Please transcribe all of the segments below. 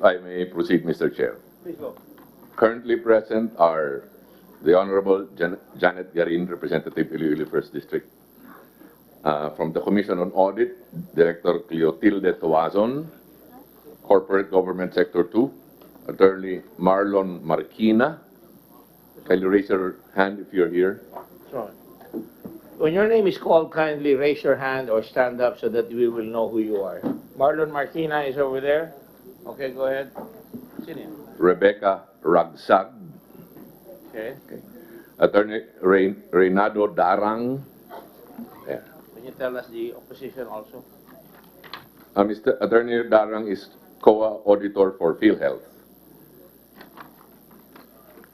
If I may proceed, Mr. Chair. Please go. Currently present are the Honorable Janet Garin, Representative Iloilo First District. From the Commission on Audit, Director Cleotilde Toazon. Corporate Government Sector 2, Attorney Marlon Marquina. Can you raise your hand if you're here? Sure. When your name is called, kindly raise your hand or stand up so that we will know who you are. Marlon Marquina is over there. Okay, go ahead. Sino yan? Rebecca Ragsag. Okay. Attorney Reynado Darang. Yeah. Can you tell us the opposition also? Mr. Attorney Darang is COA Auditor for PhilHealth.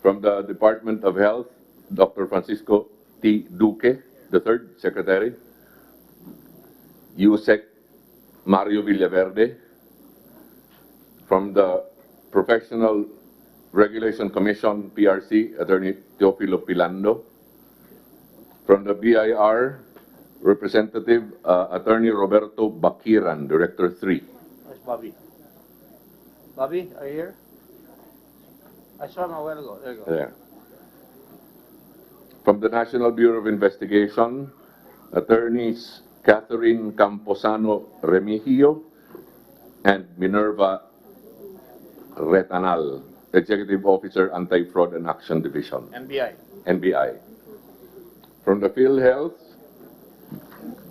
From the Department of Health, Dr. Francisco T. Duque, the third Secretary. USEC Mario Villaverde. From the Professional Regulation Commission, PRC, Attorney Teofilo Pilando. From the BIR, Representative Attorney Roberto Bakiran, Director 3. Where's Bobby? Bobby, are you here? I saw him a while ago. There you go. There. From the National Bureau of Investigation, Attorneys Catherine Camposano Remigio and Minerva Retanal, Executive Officer, Anti-Fraud and Action Division, NBI. NBI. From the PhilHealth,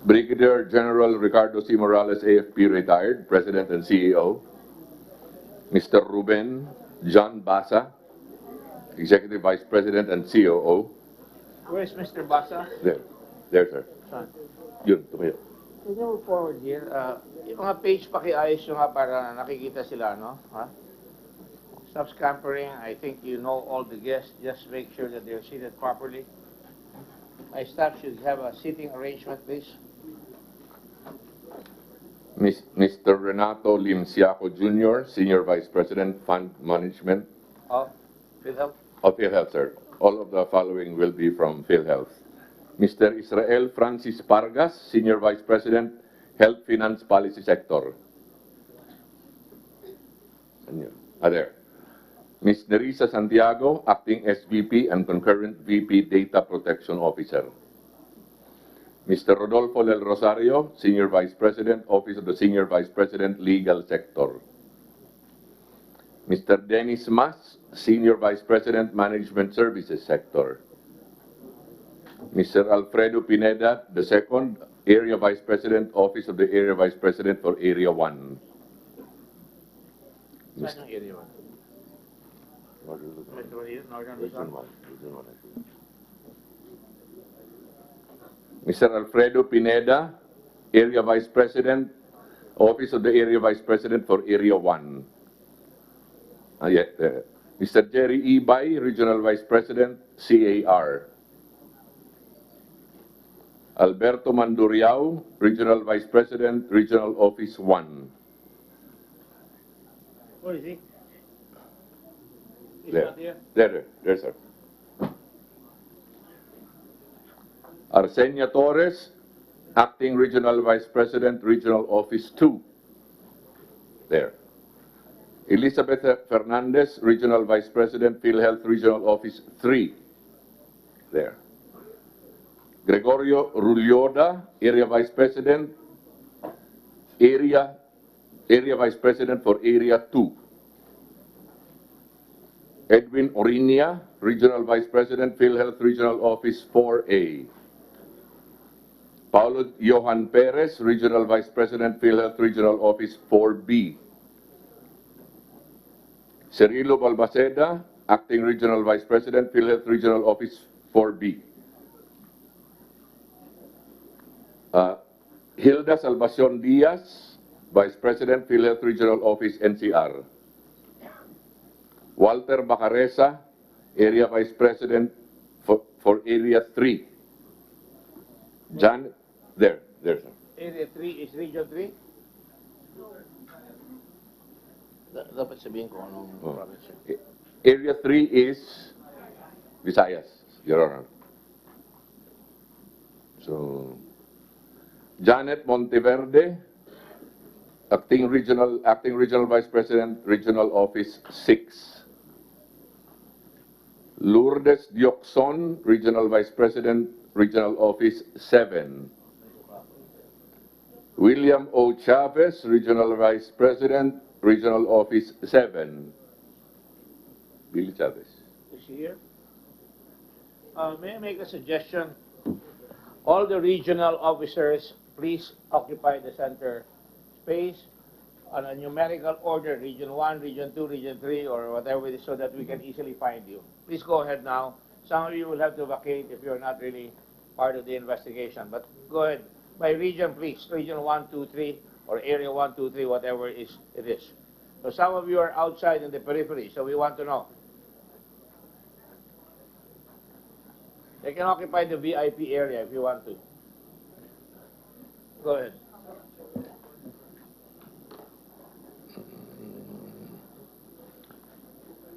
Brigadier General Ricardo C. Morales, AFP retired, President and CEO. Mr. Ruben John Basa, Executive Vice President and COO. Where is Mr. Basa? There, sir. Saan? Yun, tumayo. Can you move forward here? Yung mga page, pakiayos nyo nga para nakikita sila, no? Ha? Stop scampering. I think you know all the guests. Just make sure that they're seated properly. My staff should have a seating arrangement, please. Mr. Renato Limsiaco Jr., Senior Vice President, Fund Management. Oh, PhilHealth. Of PhilHealth, sir. All of the following will be from PhilHealth. Mr. Israel Francis Pargas, Senior Vice President, Health Finance Policy Sector. There. Ms. Nerissa Santiago, Acting SVP and Concurrent VP Data Protection Officer. Mr. Rodolfo Del Rosario, Senior Vice President, Office of the Senior Vice President, Legal Sector. Mr. Dennis Mas, Senior Vice President, Management Services Sector. Mr. Alfredo Pineda, the second, Area Vice President, Office of the Area Vice President for Area 1. Saan yung area 1? Northern Luzon? Mr. Alfredo Pineda, Area Vice President, Office of the Area Vice President for Area 1. Mr. Jerry Ibay, Regional Vice President, CAR. Alberto Manduriao, Regional Vice President, Regional Office 1. Where is he? He's There. not here? There, sir. Arsenia Torres, Acting Regional Vice President, Regional Office 2. There. Elizabeth Fernandez, Regional Vice President, PhilHealth Regional Office 3. There. Gregorio Rulioda, Area Vice President, Area Vice President for Area 2. Edwin Orinia, Regional Vice President, PhilHealth Regional Office 4A. Paulo Johan Perez, Regional Vice President, PhilHealth Regional Office 4B. Cirilo Balbaceda, Acting Regional Vice President, PhilHealth Regional Office 4B. Hilda Salvacion Diaz, Vice President, PhilHealth Regional Office NCR. Walter Bacaresa, Area Vice President for Area 3. John, there, sir. Area 3 is Region 3? Dapat sabihin ko anong province. Area 3 is Visayas, Your Honor. So, Janet Monteverde, Acting Regional Vice President, Regional Office 6. Lourdes Dioxon, Regional Vice President, Regional Office 7. William O. Chavez, Regional Vice President, Regional Office 7. Billy Chavez. Is she here? May I make a suggestion? All the regional officers, please occupy the center space on a numerical order, Region 1, Region 2, Region 3, or whatever it is, so that we can easily find you. Please go ahead now. Some of you will have to vacate if you're not really part of the investigation, but go ahead. By region, please, Region 1, 2, 3, or Area 1, 2, 3, whatever it is. So some of you are outside in the periphery, so we want to know. They can occupy the VIP area if you want to. Go ahead.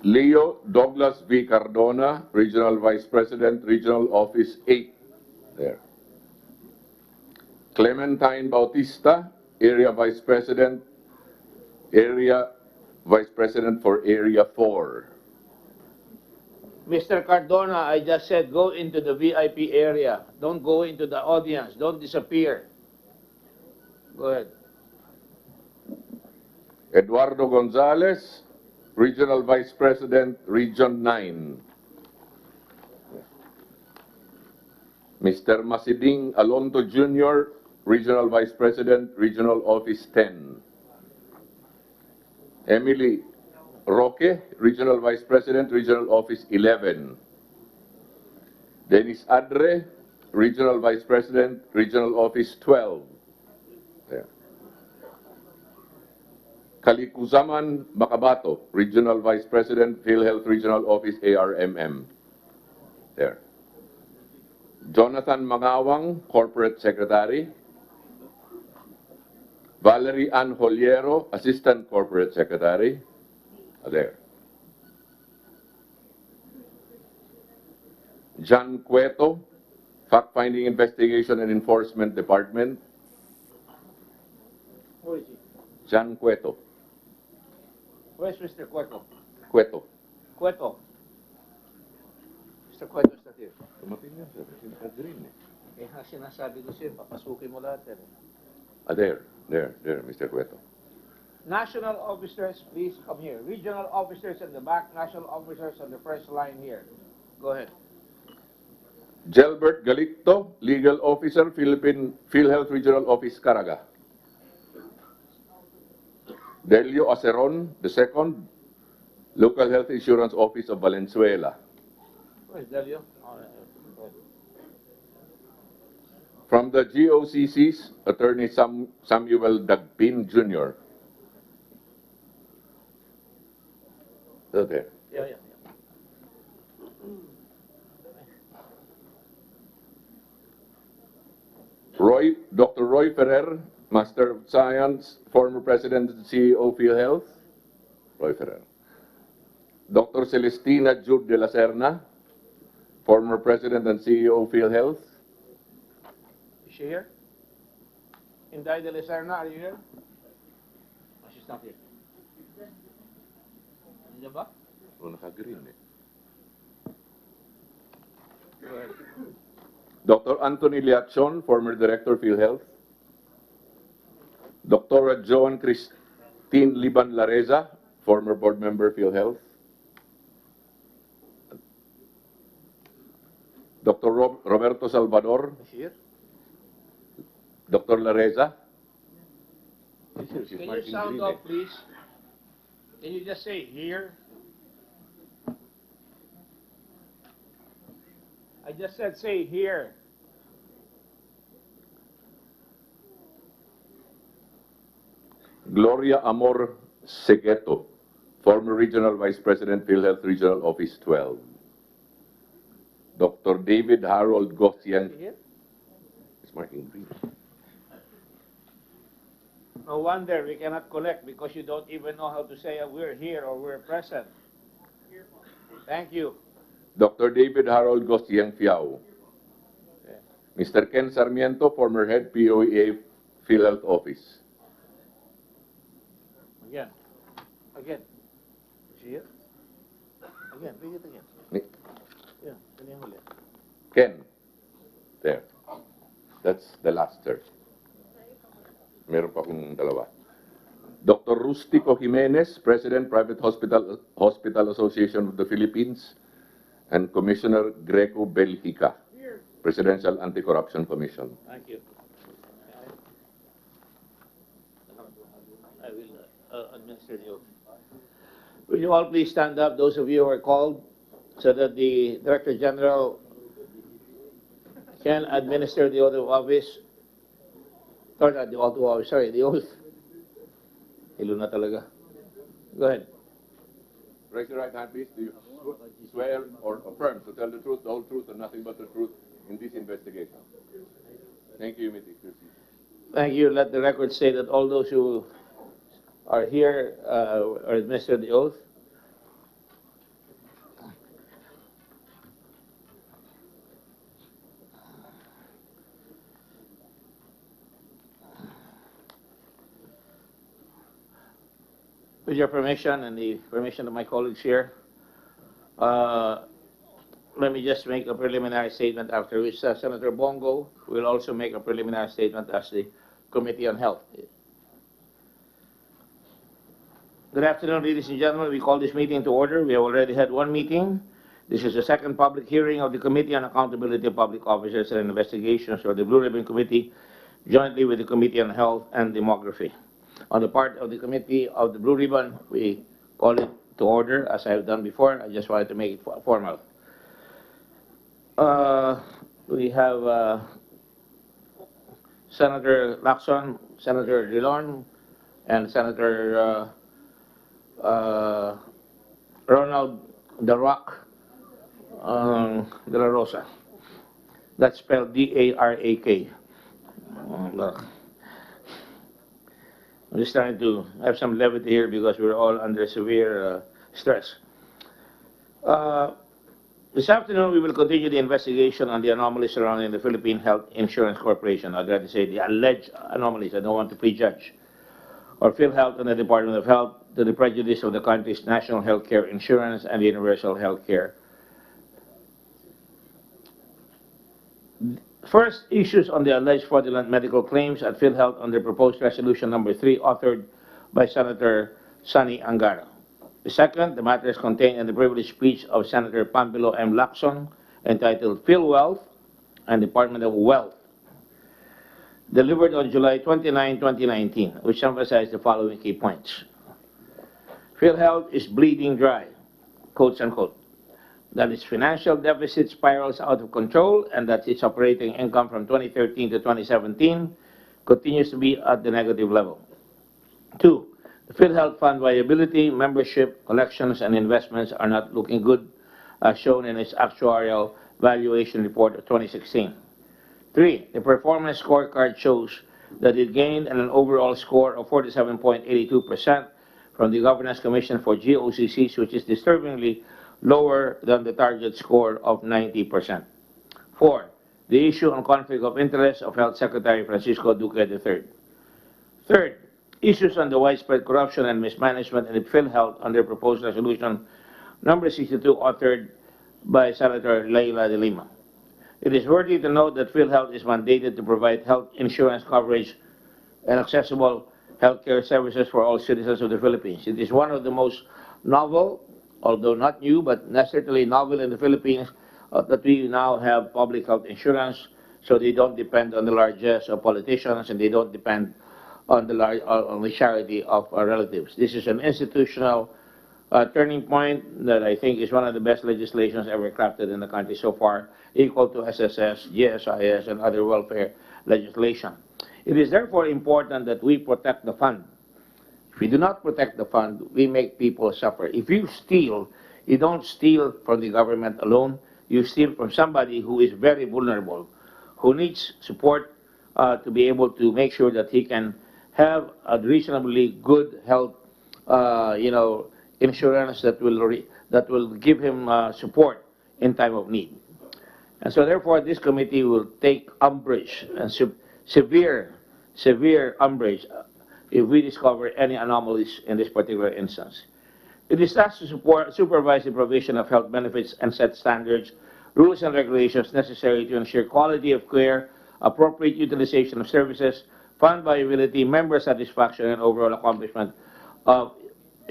Leo Douglas V. Cardona, Regional Vice President, Regional Office 8. There. Clementine Bautista, Area Vice President for Area 4. Mr. Cardona, I just said go into the VIP area. Don't go into the audience. Don't disappear. Go ahead. Eduardo Gonzalez, Regional Vice President, Region 9. Mr. Masiding Alonto Jr., Regional Vice President, Regional Office 10. Emily Roque, Regional Vice President, Regional Office 11. Dennis Adre, Regional Vice President, Regional Office 12. There. Kalikuzaman Makabato, Regional Vice President, PhilHealth Regional Office ARMM. There. Jonathan Mangawang, Corporate Secretary. Valerie Ann Holiero, Assistant Corporate Secretary. There. John Cueto, Fact-Finding Investigation and Enforcement Department. Who is he? John Cueto. Where's Mr. Cueto? Cueto. Cueto. Mr. Cueto is not here. Tumating yan, sir. Green eh. Kaya sinasabi ko sa'yo, papasukin mo lahat. There, Mr. Cueto. National officers, please come here. Regional officers in the back, national officers on the first line here. Go ahead. Gelbert Galicto, Legal Officer, PhilHealth Regional Office, Caraga. Delio Aceron, II, Local Health Insurance Office of Valenzuela. Where's Delio? From the GOCCs, Attorney Samuel Dagpin Jr. There. Yeah. Dr. Roy Ferrer, Master of Science, former President and CEO of PhilHealth. Roy Ferrer. Dr. Celestina Jude de la Serna, former President and CEO of PhilHealth. Is she here? Inday de la Serna, are you here? Oh, she's not here. Nandiyan ba? Naka-green eh. Go ahead. Dr. Anthony Liachon, former Director of PhilHealth. Dr. Joan Christine Liban Lareza, former Board Member of PhilHealth. Dr. Roberto Salvador. Is she here? Dr. Lareza. Can you sound off, please? Can you just say here? I just said say here. Gloria Amor Segueto, former Regional Vice President, PhilHealth Regional Office 12. Dr. David Harold Gossian. Here? It's marking green. No wonder we cannot collect because you don't even know how to say we're here or we're present. Thank you. Dr. David Harold Gossian Fiao. Okay. Mr. Ken Sarmiento, former head POEA PhilHealth Office. Again. Again. See it? Again, read it again. Yeah, ganyan ulit. Ken. There. That's the last third. Meron pa akong dalawa. Dr. Rustico Jimenez, President, Private Hospital Association of the Philippines, and Commissioner Greco Belgica, Presidential Anti-Corruption Commission. Thank you. I will administer the oath. Will you all please stand up, those of you who are called, so that the Director General can administer the oath of office. Or not the oath of office, sorry, the oath. Hilo na talaga. Go ahead. Raise your right hand, please. Do you swear or affirm to tell the truth, the whole truth, and nothing but the truth in this investigation? Thank you, Mr. Cursi. Thank you. Let the record say that all those who are here are administered the oath. With your permission and the permission of my colleagues here, let me just make a preliminary statement, after which Senator Bongo will also make a preliminary statement as the Committee on Health. Good afternoon, ladies and gentlemen. We call this meeting to order. We have already had one meeting. This is the second public hearing of the Committee on Accountability of Public Officers and Investigations, or the Blue Ribbon Committee, jointly with the Committee on Health and Demography. On the part of the Committee of the Blue Ribbon, we call it to order, as I have done before. I just wanted to make it formal. We have Senator Lacson, Senator Dillon, and Senator Ronald The Rock De La Rosa. That's spelled D-A-R-A-K. I'm just trying to have some levity here because we're all under severe stress. This afternoon, we will continue the investigation on the anomalies surrounding the Philippine Health Insurance Corporation. I'd rather say the alleged anomalies. I don't want to prejudge. Or PhilHealth and the Department of Health, to the prejudice of the country's national health care insurance and the universal health care. First, issues on the alleged fraudulent medical claims at PhilHealth under proposed resolution number 3, authored by Senator Sonny Angara. The second, the matters contained in the privileged speech of Senator Pampilo M. Lacson, entitled PhilWealth and Department of Wealth, delivered on July 29, 2019, which emphasized the following key points. PhilHealth is bleeding dry, quotes unquote, that its financial deficit spirals out of control, and that its operating income from 2013 to 2017 continues to be at the negative level. 2, the PhilHealth fund viability, membership, collections, and investments are not looking good, as shown in its actuarial valuation report of 2016. 3, the performance scorecard shows that it gained an overall score of 47.82% from the Governance Commission for GOCCs, which is disturbingly lower than the target score of 90%. 4, the issue on conflict of interest of Health Secretary Francisco Duque III. Third, issues on the widespread corruption and mismanagement in PhilHealth under proposed resolution number 62, authored by Senator Leila de Lima. It is worthy to note that PhilHealth is mandated to provide health insurance coverage and accessible healthcare services for all citizens of the Philippines. It is one of the most novel, although not new, but certainly novel in the Philippines, that we now have public health insurance, so they don't depend on the largesse of politicians and they don't depend on the charity of our relatives. This is an institutional turning point that I think is one of the best legislations ever crafted in the country so far, equal to SSS, GSIS, and other welfare legislation. It is therefore important that we protect the fund. If we do not protect the fund, we make people suffer. If you steal, you don't steal from the government alone. You steal from somebody who is very vulnerable, who needs support to be able to make sure that he can have a reasonably good health, insurance that will give him support in time of need. And so therefore, this committee will take umbrage and severe umbrage if we discover any anomalies in this particular instance. It is tasked to supervise the provision of health benefits and set standards, rules, and regulations necessary to ensure quality of care, appropriate utilization of services, fund viability, member satisfaction, and overall accomplishment of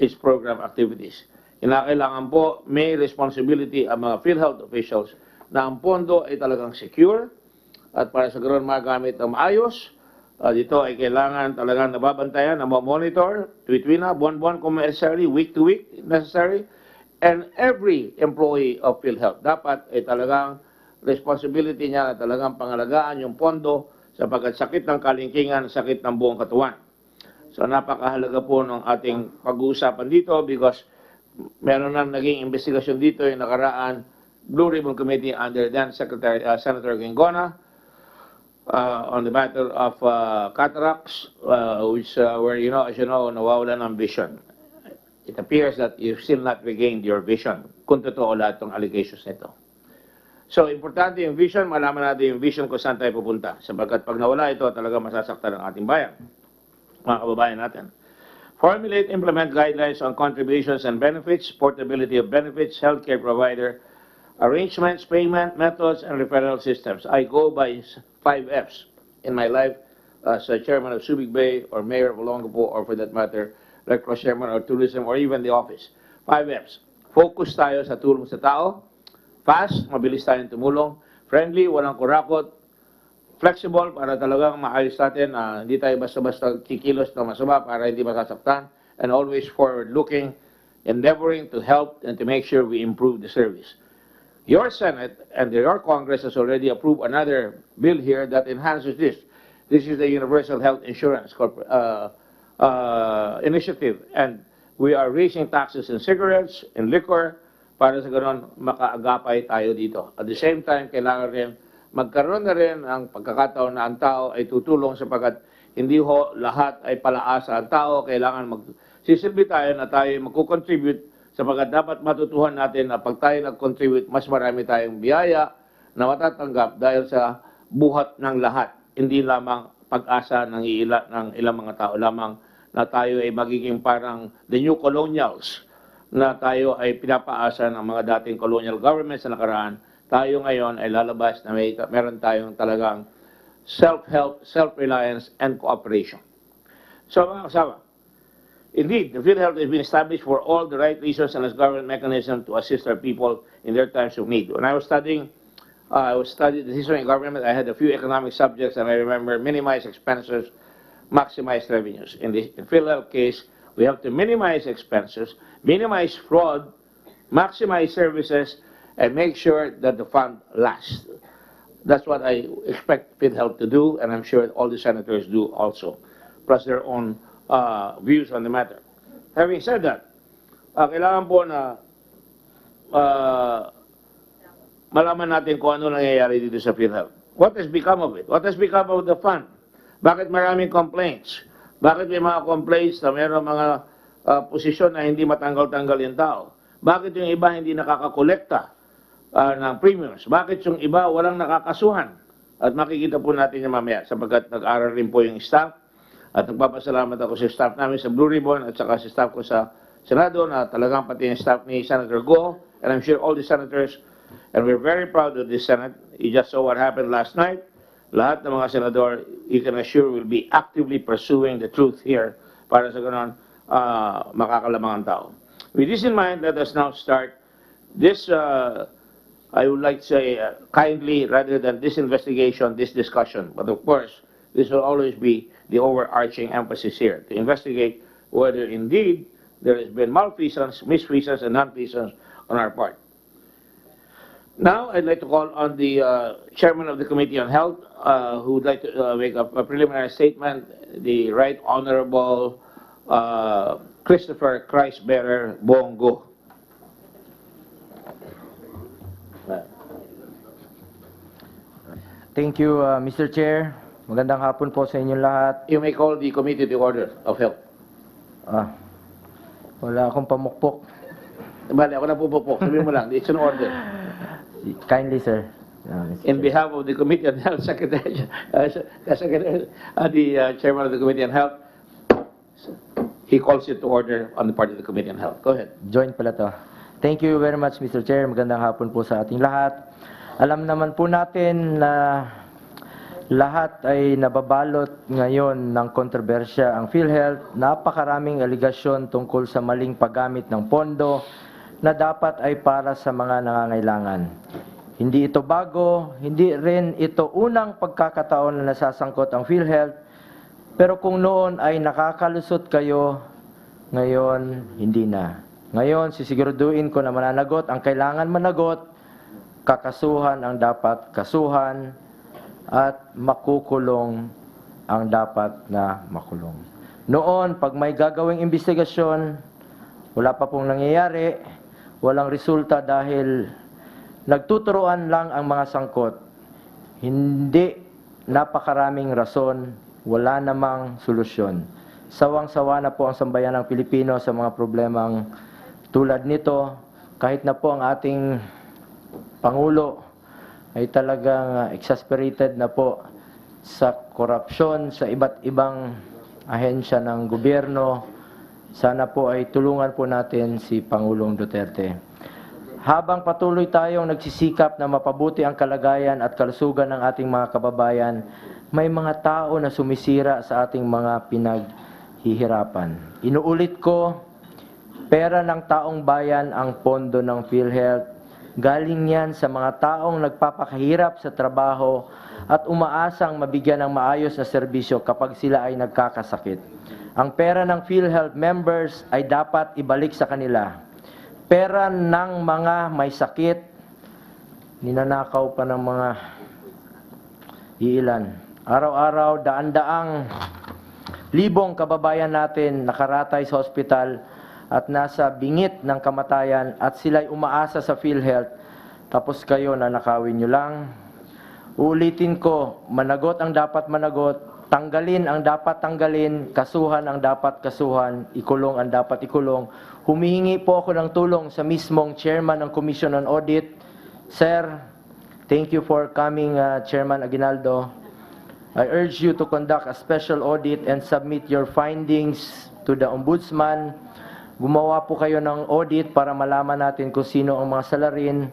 its program activities. Kinakailangan po may responsibility ang mga PhilHealth officials na ang pondo ay talagang secure at para sa ganoon magamit ng maayos. Dito ay kailangan talagang nababantayan na monitor tuwid-tuwid na, buwan-buwan kung necessary, week-to-week necessary, and every employee of PhilHealth dapat ay talagang responsibility niya na talagang pangalagaan yung pondo sapagkat sakit ng kalingkingan, sakit ng buong katawan. So napakahalaga po ng ating pag-uusapan dito because meron na naging investigasyon dito yung nakaraan Blue Ribbon Committee under then Secretary Senator Gingona on the matter of cataracts, which where as you know, nawawala ng vision. It appears that you've still not regained your vision kung totoo lahat ng allegations nito. So, importante yung vision, malaman natin yung vision kung saan tayo pupunta. Sapagkat pag nawala ito, talaga masasaktan ang ating bayan, mga kababayan natin. Formulate, implement guidelines on contributions and benefits, portability of benefits, healthcare provider, arrangements, payment methods, and referral systems. I go by 5 Fs in my life as chairman of Subic Bay or mayor of Olongapo or for that matter, like chairman of tourism or even the office. 5 Fs. Focus tayo sa tulong sa tao. Fast, mabilis tayong tumulong. Friendly, walang kurakot. Flexible para talagang maayos natin. Hindi tayo basta-basta kikilos na masama para hindi masasaktan. And always forward-looking, endeavoring to help and to make sure we improve the service. Your Senate and your Congress has already approved another bill here that enhances this. This is the Universal Health Insurance Initiative. And we are raising taxes in cigarettes, in liquor, para sa ganon makaagapay tayo dito. At the same time, kailangan rin magkaroon na rin ang pagkakataon na ang tao ay tutulong sapagkat hindi ho lahat ay palaasa ang tao. Kailangan magsisilbi tayo na tayo magkukontribute sapagkat dapat matutuhan natin na pag tayo nag-contribute, mas marami tayong biyaya na matatanggap dahil sa buhat ng lahat. Hindi lamang pag-asa ng ilang mga tao lamang na tayo ay magiging parang the new colonials, na tayo ay pinapaasa ng mga dating colonial governments na nakaraan. Tayo ngayon ay lalabas na meron tayong talagang self-help, self-reliance, and cooperation. So mga kasama, indeed, the PhilHealth has been established for all the right reasons and as government mechanism to assist our people in their times of need. When I was studying the history of government, I had a few economic subjects, and I remember minimize expenses, maximize revenues. In the PhilHealth case, we have to minimize expenses, minimize fraud, maximize services, and make sure that the fund lasts. That's what I expect PhilHealth to do, and I'm sure all the senators do also, plus their own views on the matter. Having said that, kailangan po na malaman natin kung ano nangyayari dito sa PhilHealth. What has become of it? What has become of the fund? Bakit maraming complaints? Bakit may mga complaints na mayroong mga posisyon na hindi matanggal-tanggal yung tao? Bakit yung iba hindi nakakakolekta ng premiums? Bakit yung iba walang nakakasuhan? At makikita po natin yung mamaya sapagkat nag-aral rin po yung staff. At nagpapasalamat ako sa staff namin sa Blue Ribbon at saka sa staff ko sa Senado na talagang pati yung staff ni Senator Go, and I'm sure all the senators, and we're very proud of this Senate. You just saw what happened last night. Lahat ng mga senador, you can assure, will be actively pursuing the truth here para sa ganon makakalamang ang tao. With this in mind, let us now start this, I would like to say kindly, rather than this investigation, this discussion. But of course, this will always be the overarching emphasis here, to investigate whether indeed there has been malfeasance, misfeasance, and nonfeasance on our part. Now, I'd like to call on the chairman of the Committee on Health, who would like to make a preliminary statement, the Right Honorable Christopher Christ-Bearer Bongo. Thank you, Mr. Chair. Magandang hapon po sa inyong lahat. You may call the Committee to order of Health. Wala akong pamukpok. Bale, ako na pupupok. Sabihin mo lang, it's an order. Kindly, sir. In behalf of the Committee on Health, the Chairman of the Committee on Health, he calls it to order on the part of the Committee on Health. Go ahead. Joint pala to. Thank you very much, Mr. Chair. Magandang hapon po sa ating lahat. Alam naman po natin na lahat ay nababalot ngayon ng kontrobersya ang PhilHealth. Napakaraming aligasyon tungkol sa maling paggamit ng pondo na dapat ay para sa mga nangangailangan. Hindi ito bago, hindi rin ito unang pagkakataon na nasasangkot ang PhilHealth, pero kung noon ay nakakalusot kayo, ngayon hindi na. Ngayon, sisiguraduhin ko na mananagot ang kailangan managot, kakasuhan ang dapat kasuhan, at makukulong ang dapat na makulong. Noon, pag may gagawing investigasyon, wala pa pong nangyayari, walang resulta dahil nagtuturuan lang ang mga sangkot. Hindi napakaraming rason, wala namang solusyon. Sawang-sawa na po ang sambayan ng Pilipino sa mga problemang tulad nito, kahit na po ang ating Pangulo ay talagang exasperated na po sa korupsyon sa iba't ibang ahensya ng gobyerno. Sana po ay tulungan po natin si Pangulong Duterte. Habang patuloy tayong nagsisikap na mapabuti ang kalagayan at kalusugan ng ating mga kababayan, may mga tao na sumisira sa ating mga pinaghihirapan. Inuulit ko, pera ng taong bayan ang pondo ng PhilHealth. Galing yan sa mga taong nagpapakahirap sa trabaho at umaasang mabigyan ng maayos na serbisyo kapag sila ay nagkakasakit. Ang pera ng PhilHealth members ay dapat ibalik sa kanila. Pera ng mga may sakit, ninanakaw pa ng mga iilan. Araw-araw, daan-daang libong kababayan natin nakaratay sa ospital at nasa bingit ng kamatayan at sila'y umaasa sa PhilHealth, tapos kayo nanakawin nyo lang. Uulitin ko, managot ang dapat managot, tanggalin ang dapat tanggalin, kasuhan ang dapat kasuhan, ikulong ang dapat ikulong. Humihingi po ako ng tulong sa mismong chairman ng Commission on Audit. Sir, thank you for coming, Chairman Aguinaldo. I urge you to conduct a special audit and submit your findings to the Ombudsman. Gumawa po kayo ng audit para malaman natin kung sino ang mga salarin.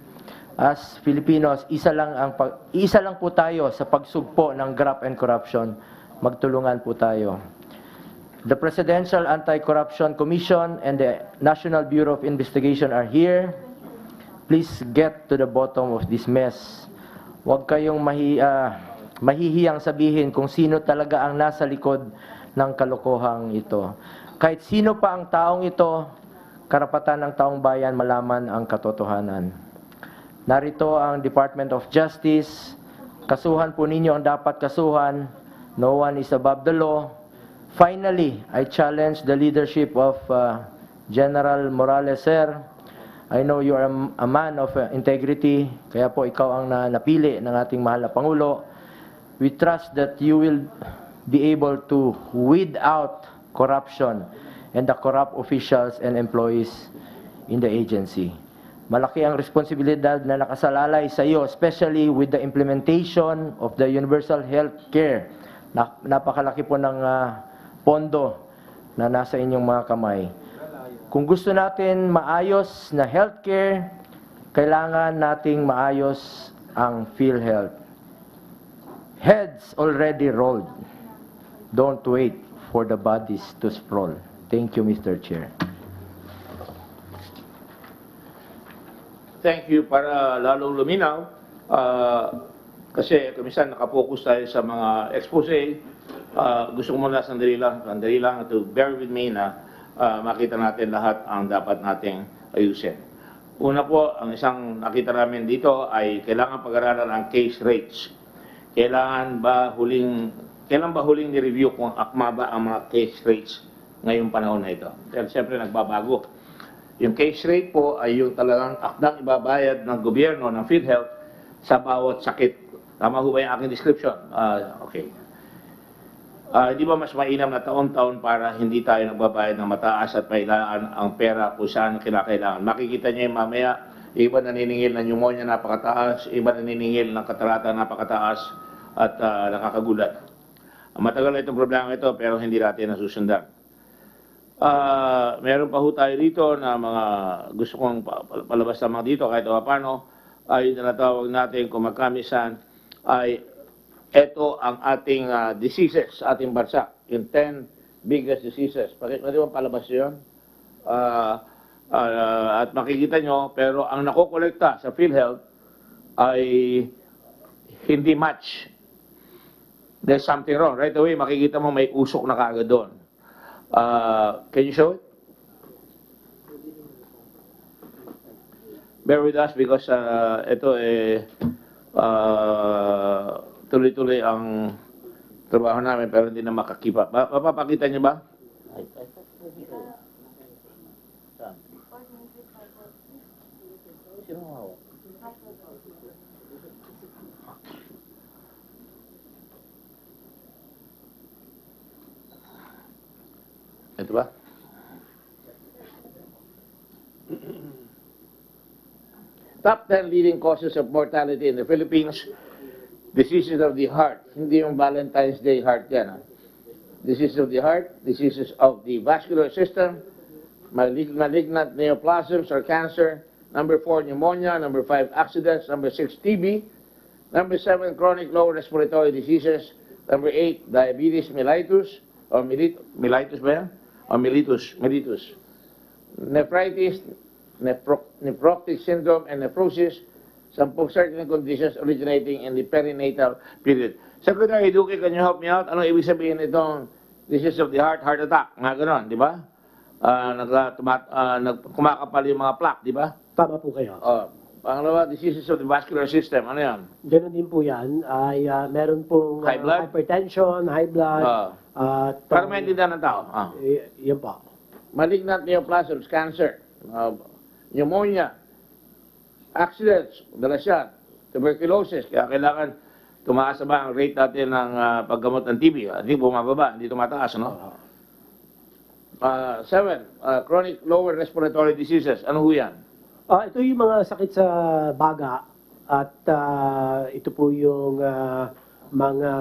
As Filipinos, isa lang po tayo sa pagsugpo ng graft and corruption. Magtulungan po tayo. The Presidential Anti-Corruption Commission and the National Bureau of Investigation are here. Please get to the bottom of this mess. Huwag kayong mahihiyang sabihin kung sino talaga ang nasa likod ng kalokohang ito. Kahit sino pa ang taong ito, karapatan ng taong bayan malaman ang katotohanan. Narito ang Department of Justice. Kasuhan po ninyo ang dapat kasuhan. No one is above the law. Finally, I challenge the leadership of General Morales, sir. I know you are a man of integrity, kaya po ikaw ang napili ng ating mahal na Pangulo. We trust that you will be able to weed out corruption and the corrupt officials and employees in the agency. Malaki ang responsibilidad na nakasalalay sa iyo, especially with the implementation of the universal health care. Napakalaki po ng pondo na nasa inyong mga kamay. Kung gusto natin maayos na healthcare, kailangan nating maayos ang PhilHealth. Heads already rolled. Don't wait for the bodies to sprawl. Thank you, Mr. Chair. Thank you. Para lalong luminaw, kasi kumisan nakapokus tayo sa mga expose, gusto ko muna sandali lang to bear with me na makita natin lahat ang dapat nating ayusin. Una po, ang isang nakita namin dito ay kailangan pag-aralan ang case rates. Kailan ba huling ni-review kung akma ba ang mga case rates ngayong panahon na ito? Pero siyempre nagbabago. Yung case rate po ay yung talagang akdang ibabayad ng gobyerno, ng PhilHealth, sa bawat sakit. Tama ho ba yung aking description? Okay. Di ba mas mainam na taon-taon para hindi tayo nagbabayad ng mataas at mailaan ang pera kung saan kinakailangan? Makikita niyo yung mamaya, iba naniningil ng pneumonia napakataas, iba naniningil ng katarata napakataas at nakakagulat. Matagal na itong problema ito pero hindi natin nasusundan. Meron pa ho tayo dito na mga gusto kong palabas lamang dito kahit paano ay tinatawag natin kung magkamisan ay ito ang ating diseases sa ating bansa, yung 10 biggest diseases. Pwede ba palabas yun? At makikita nyo, pero ang nakokolekta sa PhilHealth ay hindi match. There's something wrong. Right away, makikita mo may usok na kaagad doon. Can you show it? Bear with us because ito tuloy-tuloy ang trabaho namin pero hindi na makakipa. Mapapakita niyo ba? Ito ba? Top 10 leading causes of mortality in the Philippines. Diseases of the heart. Hindi yung Valentine's Day heart yan. Diseases of the heart, diseases of the vascular system, malignant neoplasms or cancer. Number 4, pneumonia. Number 5, accidents. Number 6, TB. Number 7, chronic lower respiratory diseases. Number 8, diabetes mellitus. Or mellitus ba yan? Or mellitus. Nephritis, nephrotic syndrome, and nephrosis. Some certain conditions originating in the perinatal period. Secretary Duque, can you help me out? Ano ibig sabihin itong disease of the heart, heart attack? Nga gano'n, di ba? Kumakapal yung mga plaque, di ba? Tama po kayo. Pangalawa, diseases of the vascular system. Ano yan? Ganun din po yan. Ay, meron pong High blood? hypertension, high blood. Para maintindihan ng tao. Yan po. Malignant neoplasms, cancer, pneumonia, accidents, dalas yan, tuberculosis, kaya kailangan tumaas ba ang rate natin ng paggamot ng TB? Hindi bumababa, hindi tumataas, no? 7, chronic lower respiratory diseases. Ano ho yan? Ito yung mga sakit sa baga at ito po yung mga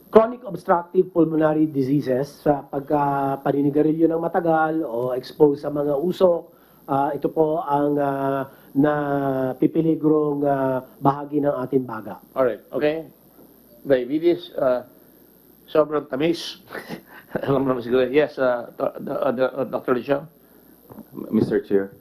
chronic obstructive pulmonary diseases sa pagka-paninigarilyo ng matagal o exposed sa mga usok. Ito po ang napipiligrong bahagi ng ating baga. Alright, okay. Diabetes, sobrang tamis. Alam naman siguro. Yes, Dr. Lichon. Mr. Chair.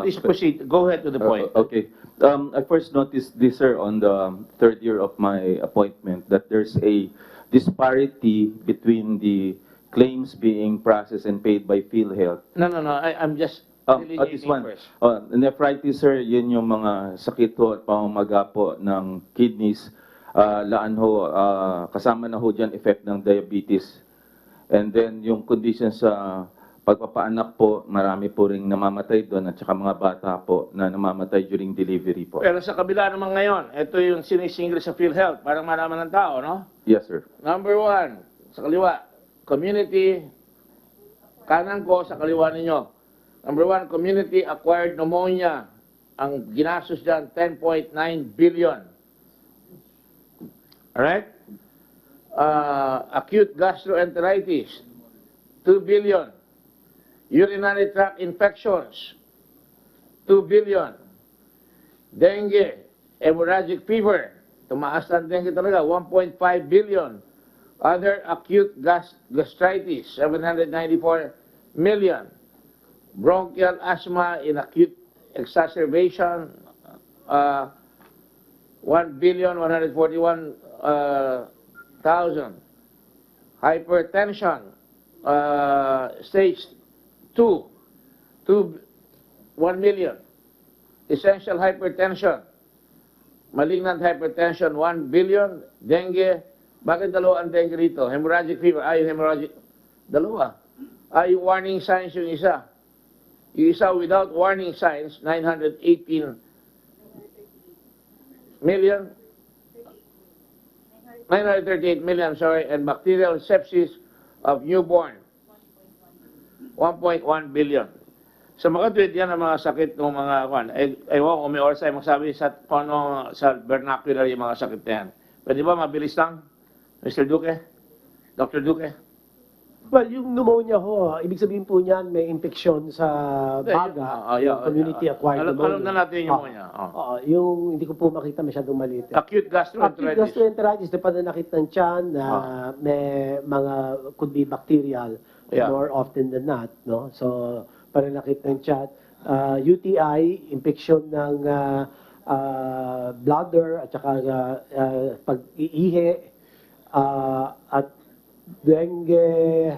Please proceed. Go ahead to the point. Okay. I first noticed this, sir, on the third year of my appointment, that there's a disparity between the claims being processed and paid by PhilHealth. No. I'm just This one, first. nephritis, sir, yun yung mga sakit ho at pamamaga po ng kidneys. Laan ho, kasama na ho dyan effect ng diabetes. And then yung condition sa pagpapaanak po, marami po ring namamatay doon at saka mga bata po na namamatay during delivery po. Pero sa kabila naman ngayon, ito yung sinisingil sa PhilHealth, parang malaman ng tao, no? Yes, sir. Number 1, sa kaliwa, community, kanan ko sa kaliwa ninyo. Number 1, community-acquired pneumonia. Ang ginastos dyan, 10.9 billion. Alright? Acute gastroenteritis, 2 billion. Urinary tract infections, 2 billion. Dengue, hemorrhagic fever, tumaas ang dengue talaga, 1.5 billion. Other acute gastritis, 794 million. Bronchial asthma in acute exacerbation, 1,141,000. Hypertension, stage 2, 1 million. Essential hypertension, malignant hypertension, 1 billion. Dengue, bakit dalawa ang dengue rito? Hemorrhagic fever, yung hemorrhagic, dalawa. Yung warning signs yung isa. Yung isa without warning signs, 918 million. 938 million, sorry, and bacterial sepsis of newborn, 1.1 billion. Sa mga tweet yan ang mga sakit ng mga kwan. Ewan kung may oras tayo magsabi sa vernacular yung mga sakit na yan. Pwede ba mabilis lang? Mr. Duque? Dr. Duque? Well, yung pneumonia ho, ibig sabihin po niyan may infeksyon sa baga, yung community-acquired pneumonia. Alam na natin yung pneumonia. Yung hindi ko po makita masyadong maliit. Acute Acute gastroenteritis. gastroenteritis, na pananakit ng tiyan na may mga could be bacterial more often than not, no? So, pananakit ng tiyan. UTI, infeksyon ng bladder at saka pag-iihi at dengue,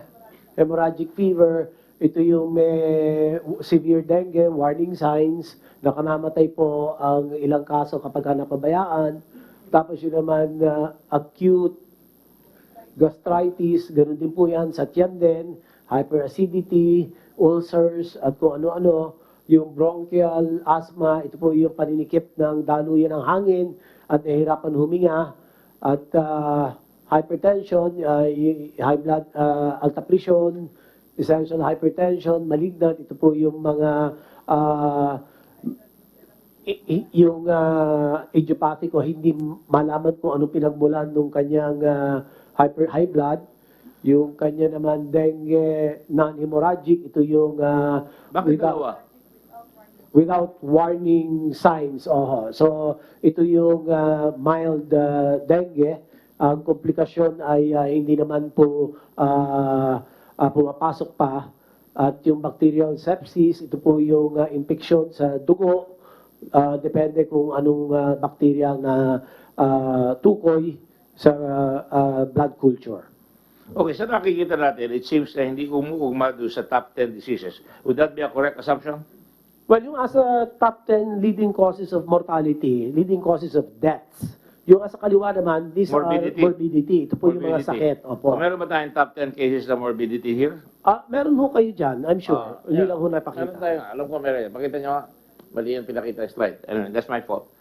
hemorrhagic fever, ito yung may severe dengue, warning signs, nakamamatay po ang ilang kaso kapag napabayaan. Tapos yun naman, acute gastritis, ganun din po yan, sa tiyan din, hyperacidity, ulcers, at kung ano-ano, yung bronchial asthma, ito po yung paninikip ng daluyan ng hangin at nahihirapan huminga, at hypertension, high blood, alta pressure, essential hypertension, malignant, ito po yung mga yung idiopathic o hindi malaman kung anong pinagmulan ng kanyang high blood. Yung kanya naman dengue non-hemorrhagic, ito yung Bakit dalawa? without warning signs. So ito yung mild dengue. Ang komplikasyon ay hindi naman po pumapasok pa. At yung bacterial sepsis, ito po yung infeksyon sa dugo. Depende kung anong bacteria na tukoy sa blood culture. Okay, sa nakikita natin, it seems na hindi umuugma doon sa top 10 diseases. Would that be a correct assumption? Well, yung as a top 10 leading causes of mortality, leading causes of deaths, yung as a kaliwa naman, these Morbidity. are morbidity. Ito po yung mga sakit. Opo. Meron ba tayong top 10 cases na morbidity here? Meron ho kayo dyan, I'm sure. Hindi lang ho Meron napakita. tayo. Alam ko meron. Pakita nyo nga. Mali yung pinakita slide. Anyway, that's my fault.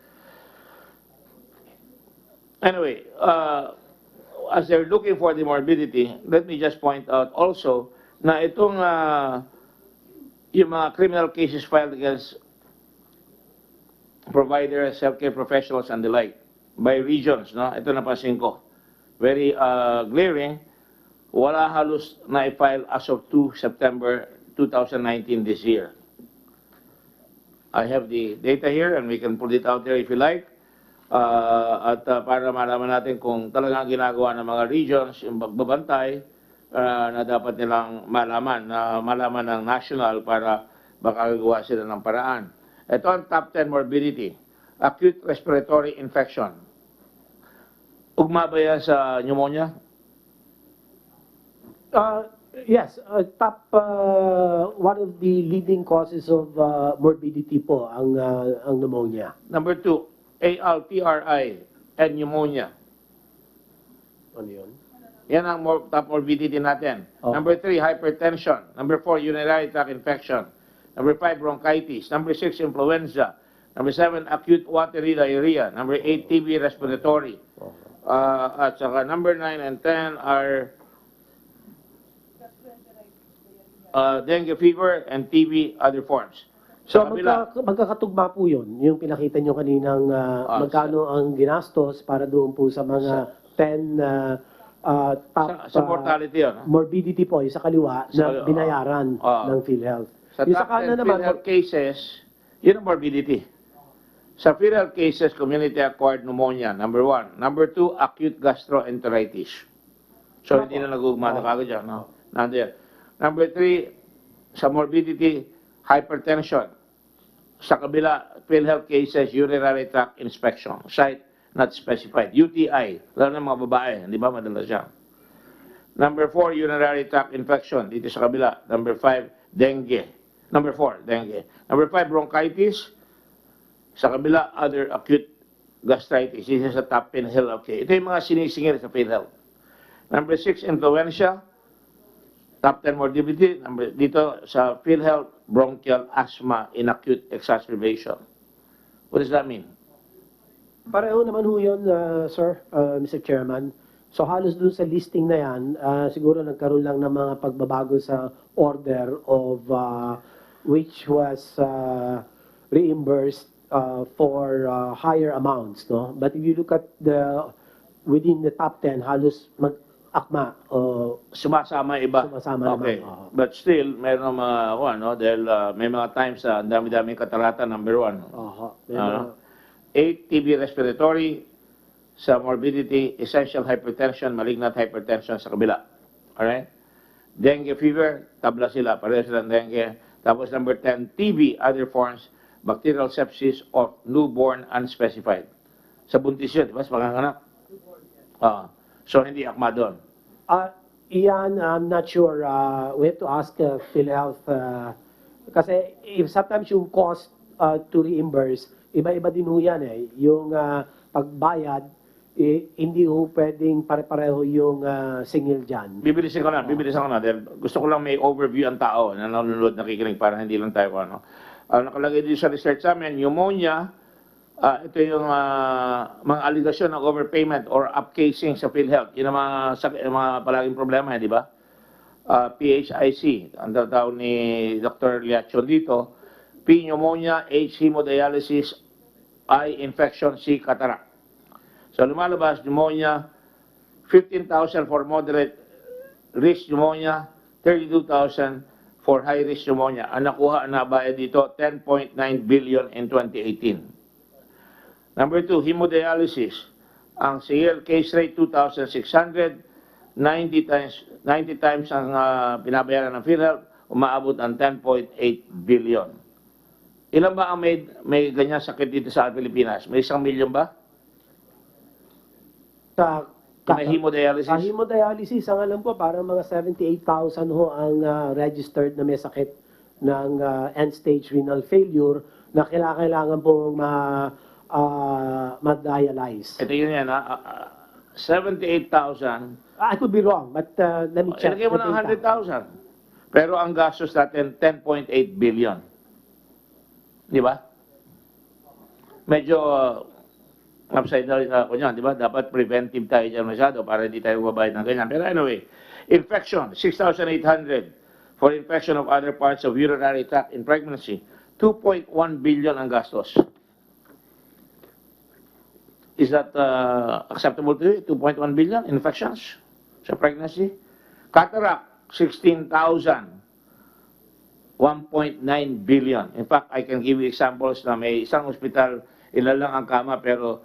Anyway, as they're looking for the morbidity, let me just point out also na itong yung mga criminal cases filed against providers, healthcare professionals, and the like, by regions, no? Ito napansin ko. Very glaring. Wala halos na i-file as of 2 September 2019 this year. I have the data here and we can put it out there if you like. Para malaman natin kung talagang ginagawa ng mga regions yung pagbabantay na dapat nilang malaman ng national para makagawa sila ng paraan. Ito ang top 10 morbidity. Acute respiratory infection. Ugma ba yan sa pneumonia? Yes, top one of the leading causes of morbidity po ang pneumonia. Number 2, ALTRI and pneumonia. Ano yun? Yan ang top morbidity natin. Number 3, hypertension. Number 4, urinary tract infection. Number 5, bronchitis. Number 6, influenza. Number 7, acute watery diarrhea. Number 8, TB respiratory. At saka number 9 and 10 are dengue fever and TB other forms. So Sa kabila, magkakatugma po yun, yung pinakita nyo kaninang magkano ang ginastos para doon po sa mga 10 top sa mortality yun. morbidity po, yung sa kaliwa na binayaran ng PhilHealth. Sa Yung top sa 10 kanan naman, PhilHealth cases, yun ang morbidity. Sa PhilHealth cases, community-acquired pneumonia, number 1. Number 2, acute gastroenteritis. So, hindi na nag-ugmata kagad dyan. No? Nandiyan. Number 3, sa morbidity, hypertension. Sa kabila, PhilHealth cases, urinary tract inspection. Site not specified. UTI, lalo na mga babae, hindi ba madalas siya? Number 4, urinary tract infection. Dito sa kabila. Number 5, dengue. Number 4, dengue. Number 5, bronchitis. Sa kabila, other acute gastritis. This is a top PhilHealth. Okay. Ito yung mga sinisingil sa PhilHealth. Number 6, influenza. Top 10 morbidity. Dito sa PhilHealth, bronchial asthma in acute exacerbation. What does that mean? pareho naman ho yun, sir, Mr. Chairman. So halos dun sa listing na yan, siguro nagkaroon lang ng mga pagbabago sa order of which was reimbursed for higher amounts, no? But if you look at the within the top 10, halos mag-akma o Sumasama iba. Sumasama Okay. naman, oo. But still, meron mga, dahil may mga times sa ang dami-daming katarata, number 1. May 8, TB respiratory, sa morbidity, essential hypertension, malignant hypertension sa kabila. Alright? Dengue fever, tabla sila, pareho silang dengue. Tapos number 10, TB, other forms, bacterial sepsis of newborn unspecified. Sa buntis yun, di ba? Sa panganganak. So, hindi akma doon. Iyan, I'm not sure. We have to ask PhilHealth. Kasi sometimes yung cost to reimburse, iba-iba din ho yan eh. Yung pagbayad, hindi ho pwedeng pare-pareho yung singil dyan. Bibilisan ko na. Dahil gusto ko lang may overview ang tao na nanonood, nakikinig para hindi lang tayo ano. Nakalagay din sa research sa amin, pneumonia, ito yung mga aligasyon ng overpayment or upcasing sa PhilHealth. Yun ang mga palaging problema, di ba? PHIC, ang tawag ni Dr. Liachon dito, P, pneumonia, H, hemodialysis, I, infection, C, cataract. So lumalabas, pneumonia, 15,000 for moderate risk pneumonia, 32,000 for high risk pneumonia. Ang nakuha na bayad dito, 10.9 billion in 2018. Number 2, hemodialysis. Ang CL case rate, 2,600. 90 times ang pinabayaran ng PhilHealth, umaabot ang 10.8 billion. Ilan ba ang may ganyan sakit dito sa Pilipinas? May 1 million ba? May hemodialysis? Sa hemodialysis, ang alam ko, parang mga 78,000 ho ang registered na may sakit ng end-stage renal failure na kailangan pong ma-dialyze. Ito yun yan, 78,000. I could be wrong, but let me check. Ilagay mo ng 100,000. Pero ang gastos natin, 10.8 billion. Di ba? Medyo upside down ako niyan, di ba? Dapat preventive tayo dyan masyado para hindi tayo mabayad ng ganyan. Pero anyway, infection, 6,800 for infection of other parts of urinary tract in pregnancy. 2.1 billion ang gastos. Is that acceptable to you? 2.1 billion infections sa pregnancy? Cataract, 16,000. 1.9 billion. In fact, I can give you examples na may isang hospital, ilan lang ang kama, pero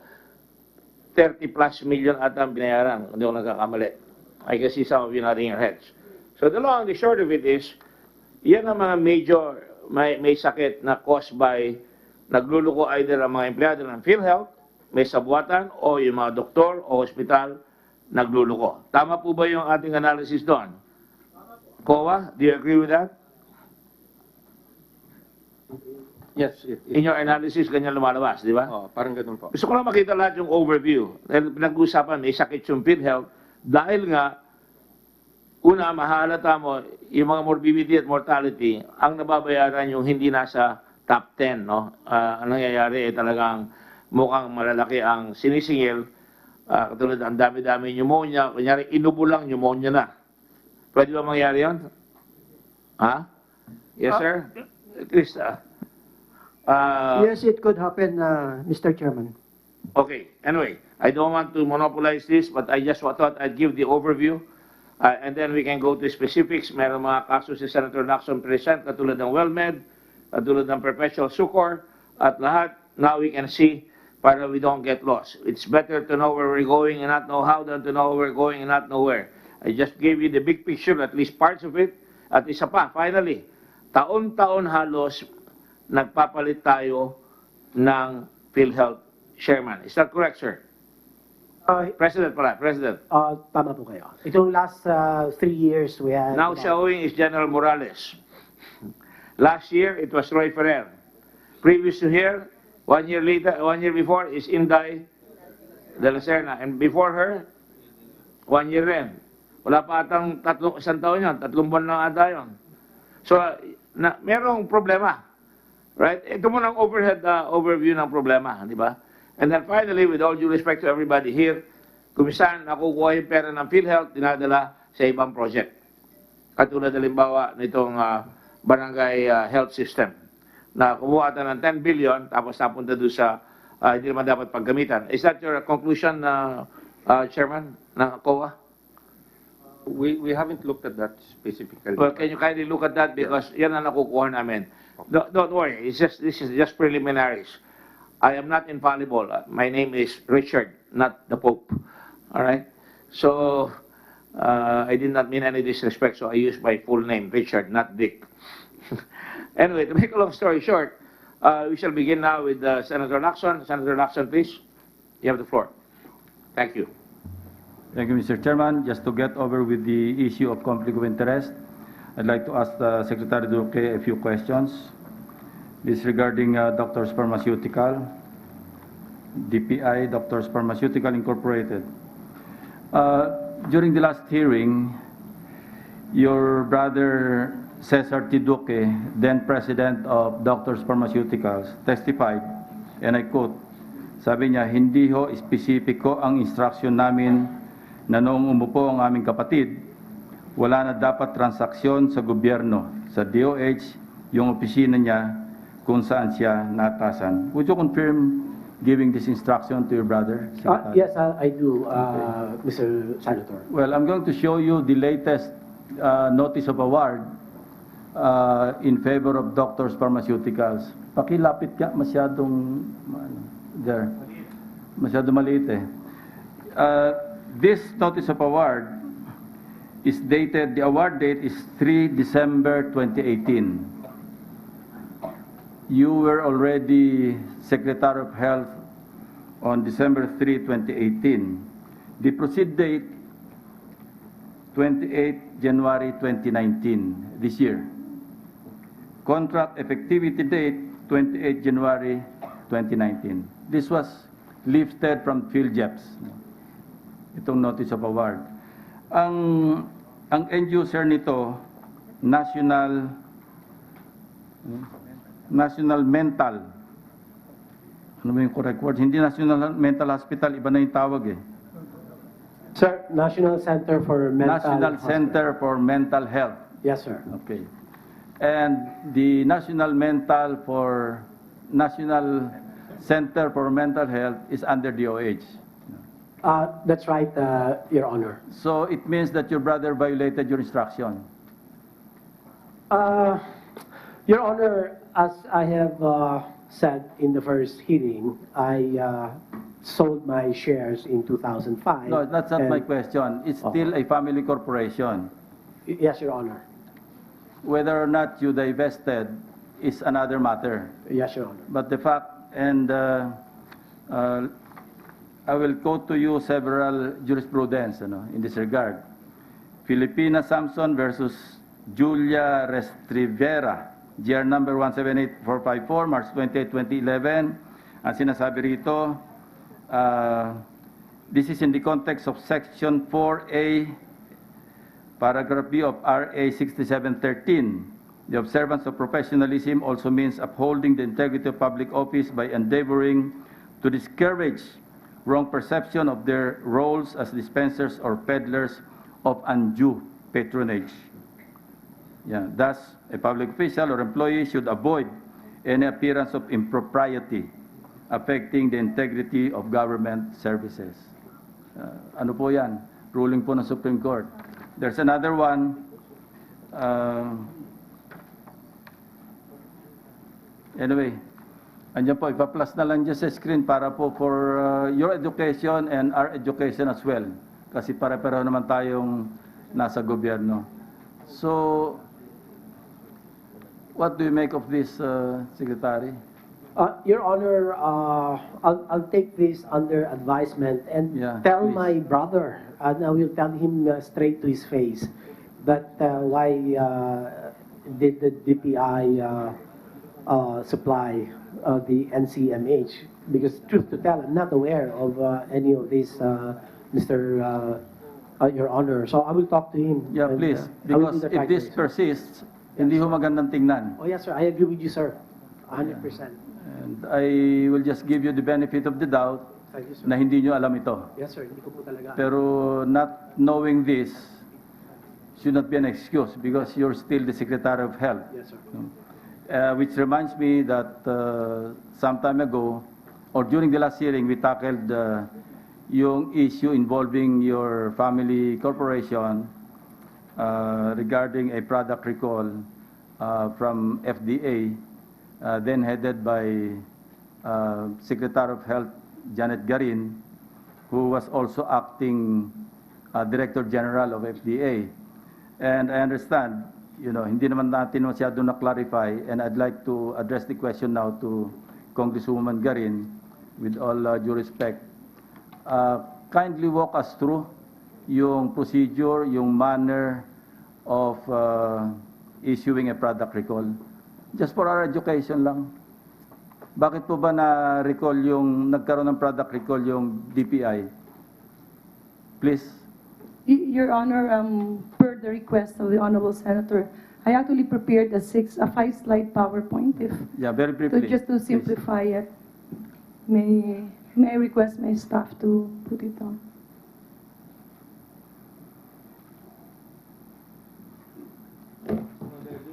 30 plus million ata ang binayaran. Hindi ko nagkakamali. I can see some of you nodding your heads. So the long and the short of it is, yan ang mga major, may sakit na caused by, nagluluko either ang mga empleyado ng PhilHealth, may sabuatan, o yung mga doktor o hospital, nagluluko. Tama po ba yung ating analysis doon? COA, do you agree with that? Yes, In your analysis, ganyan lumalabas, di ba? parang ganun po. Gusto ko lang makita lahat yung overview. Dahil pinag-usapan, may sakit yung PhilHealth. Dahil nga, una, mahalata mo, yung mga morbidity at mortality, ang nababayaran yung hindi nasa top 10, no? Ang nangyayari ay talagang mukhang malalaki ang sinisingil. Katulad, ang dami-dami pneumonia. Kunyari, inubo lang, pneumonia na. Pwede ba mangyari yun? Ha? Yes, sir? Krista? Yes, it could happen, Mr. Chairman. Okay, anyway, I don't want to monopolize this, but I just thought I'd give the overview, and then we can go to specifics. Meron mga kaso si Senator Lacson present, katulad ng WellMed, katulad ng Perpetual Succor, at lahat, now we can see, para we don't get lost. It's better to know where we're going and not know how than to know where we're going and not know where. I just gave you the big picture, at least parts of it, at isa pa, finally, taon-taon halos, nagpapalit tayo ng PhilHealth chairman. Is that correct, sir? President pala, President. Tama po kayo. Itong last 3 years, we had... Now showing is General Morales. Last year, it was Roy Ferrer. Previous to here, 1 year later, 1 year before, is Inday de la Serna. And before her, 1 year rin. Wala pa atang isang taon yun, 3 buwan lang ata yun. So, merong problema. Right? Ito muna ang overview ng problema, di ba? And then finally, with all due respect to everybody here, kung saan nakukuha yung pera ng PhilHealth, dinadala sa ibang project. Katulad halimbawa nitong barangay health system na kumuha ata ng 10 billion tapos napunta doon sa hindi naman dapat paggamitan. Is that your conclusion, Chairman, ng COA? We haven't looked at that specifically. Well, can you kindly look at that because yan ang nakukuha namin. Don't worry, this is just preliminaries. I am not infallible. My name is Richard, not the Pope. All right? So, I did not mean any disrespect, so I used my full name, Richard, not Dick. Anyway, to make a long story short, we shall begin now with Senator Lacson. Senator Lacson, please. You have the floor. Thank you. Thank you, Mr. Chairman. Just to get over with the issue of conflict of interest, I'd like to ask Secretary Duque a few questions. This regarding Doctors Pharmaceutical, DPI, Doctors Pharmaceutical Incorporated. During the last hearing, your brother Cesar T. Duque, then president of Doctors Pharmaceuticals, testified, and I quote, sabi niya, hindi ho espesipiko ang instruction namin na noong umupo ang aming kapatid, wala na dapat transaksyon sa gobyerno, sa DOH, yung opisina niya kung saan siya natasan. Would you confirm giving this instruction to your brother? Secretary? Yes, I do, Mr. Senator. Well, I'm going to show you the latest notice of award in favor of Doctors Pharmaceuticals. Pakilapit ka, masyadong, there, masyadong maliit eh. This notice of award is dated, the award date is 3 December 2018. You were already Secretary of Health on December 3, 2018. The proceed date, 28 January 2019, this year. Contract effectivity date, 28 January 2019. This was lifted from PhilHealth, itong notice of award. Ang end user nito, National Mental. Ano ba yung correct word? Hindi National Mental Hospital, iba na yung tawag eh. Sir, National Center for Mental National Hospital. Center for Mental Health. Yes, sir. Okay. And the National Center for Mental Health is under DOH. That's right, Your Honor. So it means that your brother violated your instruction. Your Honor, as I have said in the first hearing, I sold my shares in 2005. No, that's not my and- question. It's still a family corporation. Yes, Your Honor. Whether or not you divested is another matter. Yes, Your Honor. But the fact, and I will quote to you several jurisprudence in this regard. Filipina Samson versus Julia Restrivera, GR number 178454, March 28, 2011. Ang sinasabi rito, this is in the context of Section 4A, Paragraph B of RA 6713. The observance of professionalism also means upholding the integrity of public office by endeavoring to discourage wrong perception of their roles as dispensers or peddlers of undue patronage. Yeah, thus, a public official or employee should avoid any appearance of impropriety affecting the integrity of government services. Ano po yan? Ruling po ng Supreme Court. There's another one. Anyway, andyan po, ipa-plus na lang dyan sa screen para po for your education and our education as well. Kasi pare-pareho naman tayong nasa gobyerno. So, what do you make of this, Secretary? Your Honor, I'll take this under advisement and Yeah, tell please. my brother, and I will tell him straight to his face that why did the DPI supply the NCMH? Because truth to tell, I'm not aware of any of this, Mr. Your Honor. So I will talk to him. Yeah, and, please. I will do Because the if this right thing, sir. persists, hindi ho magandang tingnan. Oh yes, sir. I agree with you, sir. 100%. And I will just give you the benefit of the doubt Thank you, sir. na hindi nyo alam ito. Yes, sir. Hindi ko po talaga. Pero not knowing this should not be an excuse because you're still the Secretary of Health. Yes, sir. Which reminds me that some time ago, or during the last hearing, we tackled yung issue involving your family corporation regarding a product recall from FDA, then headed by Secretary of Health Janet Garin, who was also acting Director General of FDA. And I understand, hindi naman natin masyado na-clarify, and I'd like to address the question now to Congresswoman Garin, with all due respect. Kindly walk us through yung procedure, yung manner of issuing a product recall. Just for our education lang. Bakit po ba na-recall nagkaroon ng product recall yung DPI? Please. Your Honor, per the request of the Honorable Senator, I actually prepared a 5-slide PowerPoint. Yeah, very briefly. Just to simplify it, may I request my staff to put it on?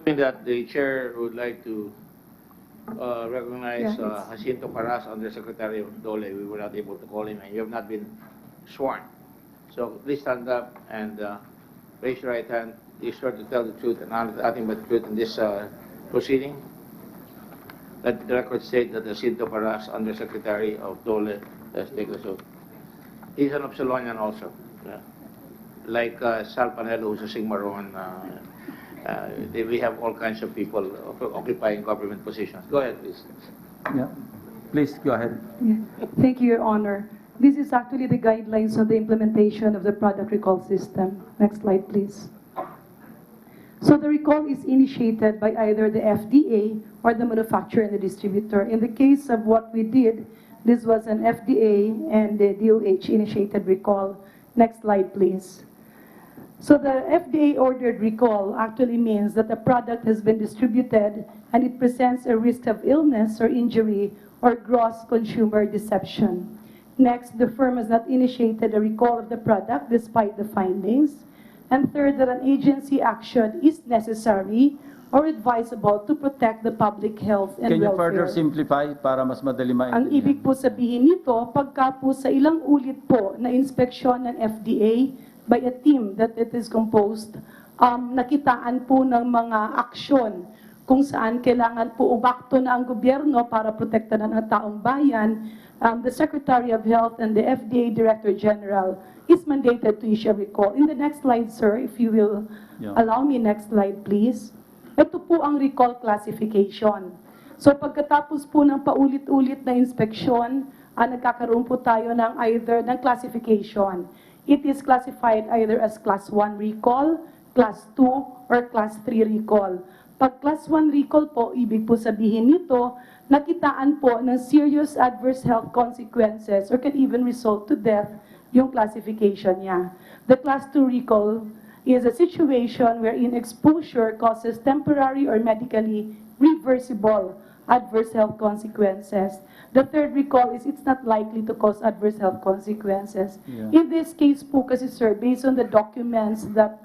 That the chair would like to recognize Yeah, Jacinto Paras, Undersecretary of Dole. We were not able to call him, and you have not been sworn. So please stand up and raise your right hand. You swear to tell the truth and nothing but the truth in this proceeding. Let the record state that Jacinto Paras, Undersecretary of Dole, has taken the oath. He's an Upsilonian also, like Sal Panelo, who's a Sigmaron. We have all kinds of people occupying government positions. Go ahead, please. Yeah. Please go ahead. Yeah. Thank you, Your Honor. This is actually the guidelines on the implementation of the product recall system. Next slide, please. So the recall is initiated by either the FDA or the manufacturer and the distributor. In the case of what we did, this was an FDA and the DOH initiated recall. Next slide, please. So the FDA ordered recall actually means that the product has been distributed and it presents a risk of illness or injury or gross consumer deception. Next, the firm has not initiated a recall of the product despite the findings. And third, that an agency action is necessary or advisable to protect the public health and Can you welfare. further simplify para mas madali Ang maintindihan? ibig po sabihin nito, pagka po sa ilang ulit po na inspeksyon ng FDA by a team that it is composed, nakitaan po ng mga aksyon kung saan kailangan po umakto na ang gobyerno para protektahan ang taong bayan, the Secretary of Health and the FDA Director General is mandated to issue a recall. In the next slide, sir, if you will allow me, next slide, please. Ito po ang recall classification. So pagkatapos po ng paulit-ulit na inspeksyon, nagkakaroon po tayo ng either ng classification. It is classified either as Class 1 recall, Class 2, or Class 3 recall. Pag Class 1 recall po, ibig po sabihin nito, nakitaan po ng serious adverse health consequences or can even result to death yung classification niya. The Class 2 recall is a situation wherein exposure causes temporary or medically reversible adverse health consequences. The third recall is it's not likely to cause adverse health consequences. Yeah. In this case po kasi sir, based on the documents that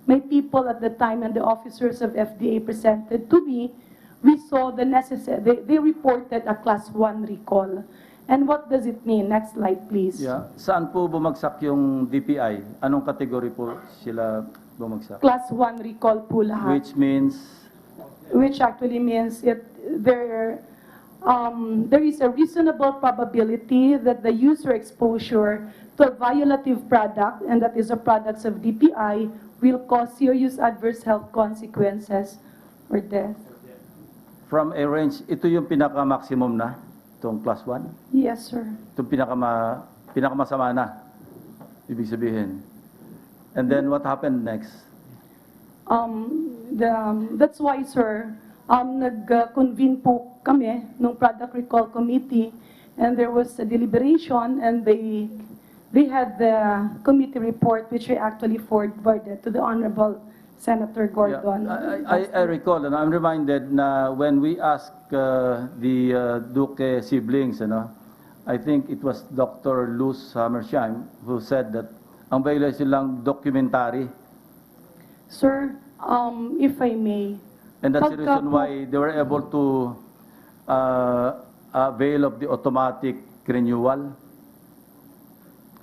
my people at the time and the officers of FDA presented to me, we saw the necessary, they reported a Class 1 recall. And what does it mean? Next slide, please. Yeah. Saan po bumagsak yung DPI? Anong category po sila bumagsak? Class 1 recall po lahat. Which Actually means there is a reasonable probability that the user exposure to a violative product, and that is a products of DPI, will cause serious adverse health consequences or death. from a range, ito yung pinaka-maximum na, itong Class 1? Yes, sir. Itong pinakamasama na, ibig sabihin. And then what happened next? That's why, sir, nag-convene po kami nung Product Recall Committee, and there was a deliberation, and they had the committee report, which I actually forwarded to the Honorable Senator Gordon. Yeah, I recall, and I'm reminded na when we asked the Duque siblings, I think it was Dr. Luz Hammersheim who said that ang violation lang documentary. Sir, if I may. And that's the Pagka reason po- why they were able to avail of the automatic renewal.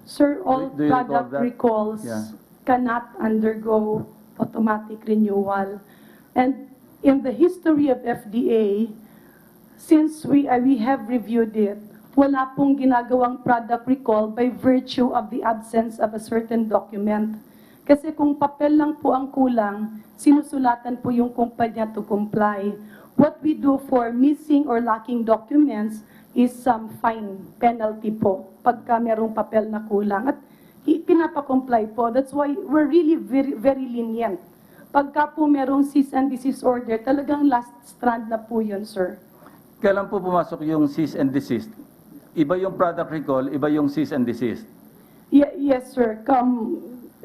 Sir, all Do you recall product that? recalls Yeah. cannot undergo automatic renewal. And in the history of FDA, since we have reviewed it, wala pong ginagawang product recall by virtue of the absence of a certain document. Kasi kung papel lang po ang kulang, sinusulatan po yung kumpanya to comply. What we do for missing or lacking documents is some fine penalty po pagka merong papel na kulang. At pinapa-comply po. That's why we're really very lenient. Pagka po merong cease and desist order, talagang last strand na po yun, sir. Kailan po pumasok yung cease and desist? Iba yung product recall, iba yung cease and desist. Yes, sir.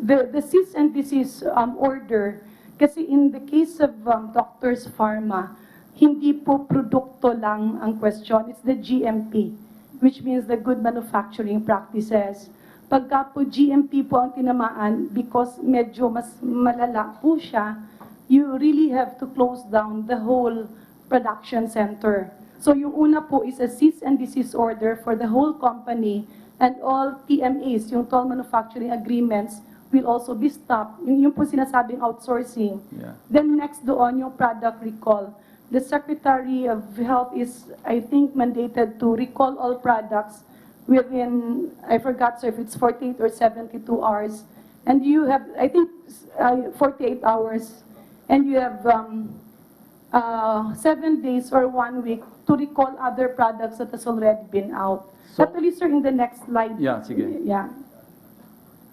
The cease and desist order, kasi in the case of Doctors Pharma, hindi po produkto lang ang question. It's the GMP, which means the good manufacturing practices. Pagka po GMP po ang tinamaan, because medyo mas malala po siya, you really have to close down the whole production center. So yung una po is a cease and desist order for the whole company, and all TMAs, yung toll manufacturing agreements, will also be stopped. Yung po sinasabing outsourcing. Yeah. Then next doon, yung product recall. The Secretary of Health is, I think, mandated to recall all products within, I forgot, so if it's 48 or 72 hours. And you have, I think, 48 hours. And you have 7 days or 1 week to recall other products that has already been out. So- Actually, sir, in the next slide. Yeah, sige. Yeah.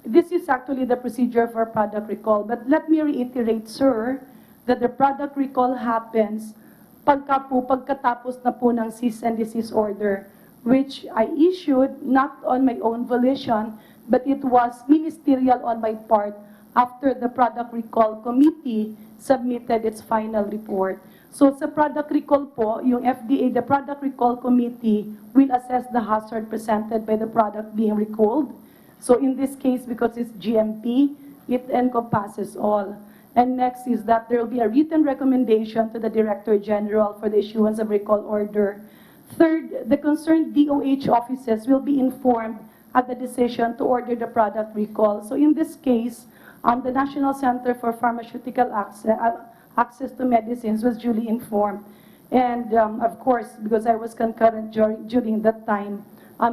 This is actually the procedure for product recall. But let me reiterate, sir, that the product recall happens pagkatapos na po ng cease and desist order, which I issued not on my own volition, but it was ministerial on my part after the product recall committee submitted its final report. So sa product recall po, yung FDA, the product recall committee will assess the hazard presented by the product being recalled. So in this case, because it's GMP, it encompasses all. And next is that there will be a written recommendation to the Director General for the issuance of recall order. Third, the concerned DOH offices will be informed at the decision to order the product recall. So in this case, the National Center for Pharmaceutical Access to Medicines was duly informed. And of course, because I was concurrent during that time,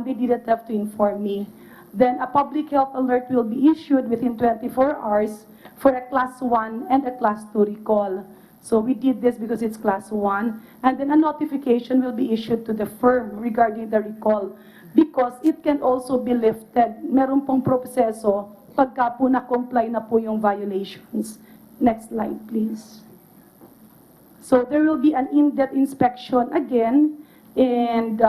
they didn't have to inform me. Then a public health alert will be issued within 24 hours for a class 1 and a class 2 recall. So we did this because it's class 1. And then a notification will be issued to the firm regarding the recall, because it can also be lifted. Meron pong proseso pagka po na-comply na po yung violations. Next slide, please. So there will be an in-depth inspection again, and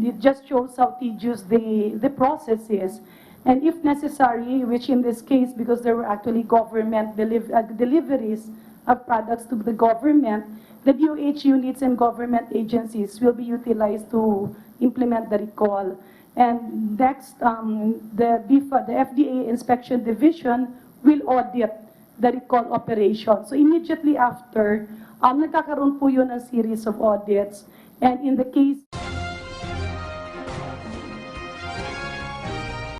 it just shows how tedious the process is. And if necessary, which in this case, because there were actually government deliveries of products to the government, the DOH units and government agencies will be utilized to implement the recall. And next, the FDA Inspection Division will audit the recall operation. So immediately after, nagkakaroon po yun ng series of audits. And in the case